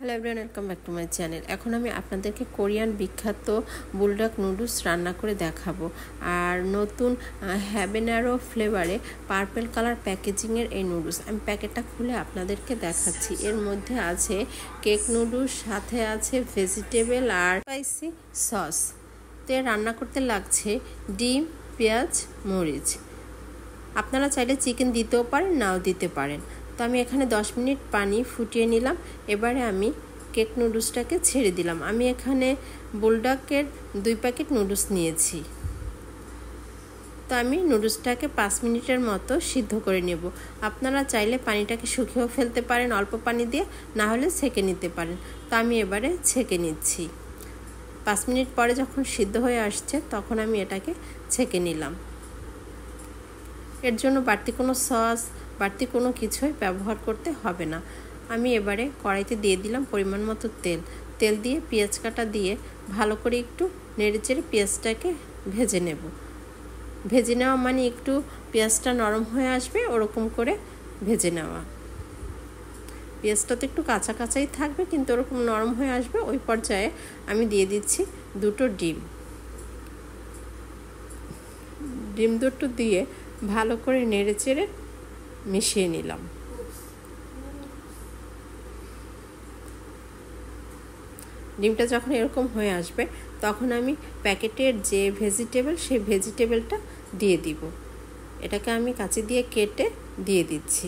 Hello everyone, welcome back to my channel. এখন আমি আপনাদেরকে কোরিয়ান বিখ্যাত বুলডগ নুডলস রান্না করে দেখাবো। আর নতুন হ্যাবেনারো ফ্লেভারে পার্পল কালার প্যাকেজিংয়ের এই নুডলস আমি প্যাকেটটা খুলে আপনাদেরকে দেখাচ্ছি। এর মধ্যে আছে কেক নুডলস, সাথে আছে ভেজিটেবল আর স্পাইসি সস। তো রান্না করতে লাগছে ডিম, পেঁয়াজ, মরিচ। আপনারা চাইলে চিকেন দিতেও পারেন, নাও দিতে পারেন। তো আমি এখানে 10 মিনিট পানি ফুটিয়ে নিলাম। এবারে আমি কেক নুডলসটাকে ছেড়ে দিলাম। আমি এখানে বুলডগের 2 প্যাকেট নুডলস নিয়েছি। তো আমি নুডলসটাকে 5 মিনিটের মতো সিদ্ধ করে নেব। আপনারা চাইলে পানিটাকে শুকিয়েও ফেলতে পারেন অল্প পানি দিয়ে, না হলে ছেঁকে নিতে পারেন। তো আমি এবারে ছেঁকে নিচ্ছি। 5 মিনিট পরে যখন সিদ্ধ হয়ে আসছে তখন আমি এটাকে ছেঁকে নিলাম। এর জন্য বাড়তি কোনো সস, বাড়তি কোনো কিছুই ব্যবহার করতে হবে না। আমি এবারে কড়াইতে দিয়ে দিলাম পরিমাণ মতো তেল দিয়ে পেঁয়াজ কাটা দিয়ে ভালো করে একটু নেড়েচেড়ে পেঁয়াজটাকে ভেজে নেব। ভেজে নেওয়া মানে একটু পেঁয়াজটা নরম হয়ে আসবে ওরকম করে ভেজে নেওয়া। পেঁয়াজটা তো একটু কাঁচা কাঁচাই থাকবে, কিন্তু ওরকম নরম হয়ে আসবে। ওই পর্যায়ে আমি দিয়ে দিচ্ছি 2টো ডিম দুটো দিয়ে ভালো করে নেড়েচেড়ে মিশিয়ে নিলাম। ডিমটা যখন এরকম হয়ে আসবে তখন আমি প্যাকেটের যে ভেজিটেবল, সেই ভেজিটেবলটা দিয়ে দিব। এটাকে আমি কাঁচি দিয়ে কেটে দিয়ে দিচ্ছি।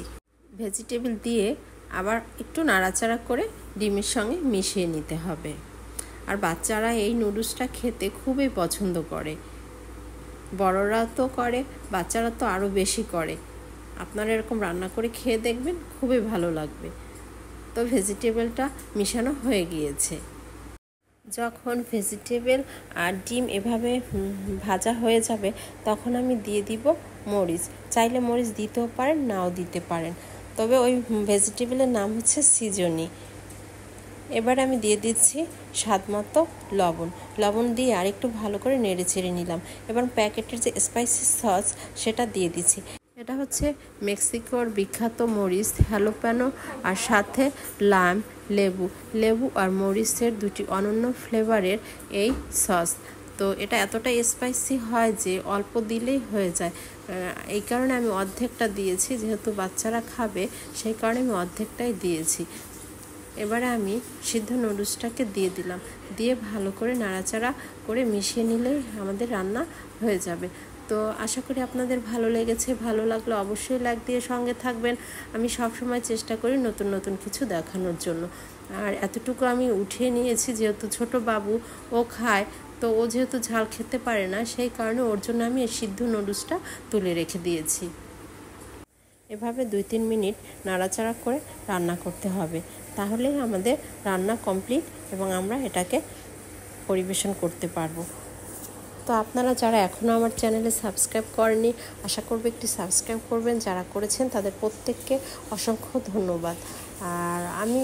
ভেজিটেবল দিয়ে আবার একটু নাড়াচাড়া করে ডিমের সঙ্গে মিশিয়ে নিতে হবে। আর বাচ্চারা এই নুডলসটা খেতে খুবই পছন্দ করে। বড়রা তো করে, বাচ্চারা তো আরও বেশি করে। আপনারা এরকম রান্না করে খেয়ে দেখবেন, খুবই ভালো লাগবে। তো ভেজিটেবলটা মিশানো হয়ে গিয়েছে। যখন ভেজিটেবল আর ডিম এভাবে ভাজা হয়ে যাবে তখন আমি দিয়ে দিব মরিচ। চাইলে মরিচ দিতেও পারেন, নাও দিতে পারেন। তবে ওই ভেজিটেবলের নাম হচ্ছে সিজনি। এবার আমি দিয়ে দিচ্ছি স্বাদ মতো লবণ দিয়ে আর একটু ভালো করে নেড়ে চেড়ে নিলাম। এবার প্যাকেটের যে স্পাইসি সস সেটা দিয়ে দিচ্ছি। এটা হচ্ছে মেক্সিকোর বিখ্যাত মরিচ হ্যালোপ্যানো, আর সাথে লেবু আর মরিচের 2টি অনন্য ফ্লেভারের এই সস। তো এটা এতটা স্পাইসি হয় যে অল্প দিলেই হয়ে যায়। এই কারণে আমি অর্ধেকটা দিয়েছি, যেহেতু বাচ্চারা খাবে সেই কারণে আমি অর্ধেকটাই দিয়েছি। এবারে আমি সিদ্ধ নুডলসটাকে দিয়ে দিলাম। দিয়ে ভালো করে নাড়াচাড়া করে মিশিয়ে নিলেই আমাদের রান্না হয়ে যাবে। তো আশা করি আপনাদের ভালো লেগেছে। ভালো লাগলে অবশ্যই লাইক দিয়ে সঙ্গে থাকবেন। আমি সব সময় চেষ্টা করি নতুন নতুন কিছু দেখানোর জন্য। আর এতটুকু আমি উঠিয়ে নিয়েছি, যেহেতু ছোট বাবু ও খায়, তো ও যেহেতু ঝাল খেতে পারে না, সেই কারণে ওর জন্য আমি এই সিদ্ধ নুডলসটা তুলে রেখে দিয়েছি। এভাবে 2-3 মিনিট নাড়াচাড়া করে রান্না করতে হবে, তাহলেই আমাদের রান্না কমপ্লিট এবং আমরা এটাকে পরিবেশন করতে পারবো। তো আপনারা যারা এখনও আমার চ্যানেলে সাবস্ক্রাইব করেননি, আশা করব একটি সাবস্ক্রাইব করবেন। যারা করেছেন তাদের প্রত্যেককে অসংখ্য ধন্যবাদ। আর আমি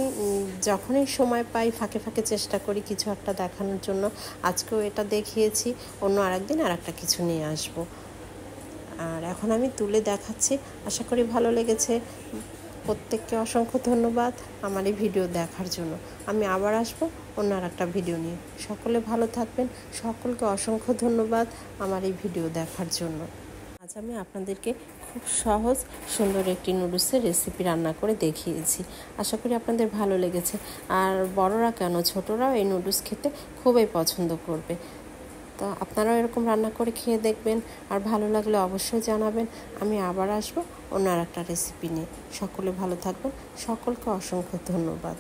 যখনই সময় পাই ফাঁকে ফাঁকে চেষ্টা করি কিছু একটা দেখানোর জন্য। আজকেও এটা দেখিয়েছি, অন্য আরেকদিন আর একটা কিছু নিয়ে আসবো। আর এখন আমি তুলে দেখাচ্ছি। আশা করি ভালো লেগেছে। প্রত্যেককে অসংখ্য ধন্যবাদ আমার এই ভিডিও দেখার জন্য। আমি আবার আসবো অন্য আর একটা ভিডিও নিয়ে। সকলে ভালো থাকবেন। সকলকে অসংখ্য ধন্যবাদ আমার এই ভিডিও দেখার জন্য। আজ আমি আপনাদেরকে খুব সহজ সুন্দর একটি নুডলসের রেসিপি রান্না করে দেখিয়েছি। আশা করি আপনাদের ভালো লেগেছে। আর বড়রা কেন, ছোটরাও এই নুডলস খেতে খুবই পছন্দ করবে। তো আপনারাও এরকম রান্না করে খেয়ে দেখবেন। আর ভালো লাগলে অবশ্যই জানাবেন। আমি আবার আসবো অন্য আর একটা রেসিপি নিয়ে। সকলে ভালো থাকবেন। সকলকে অসংখ্য ধন্যবাদ।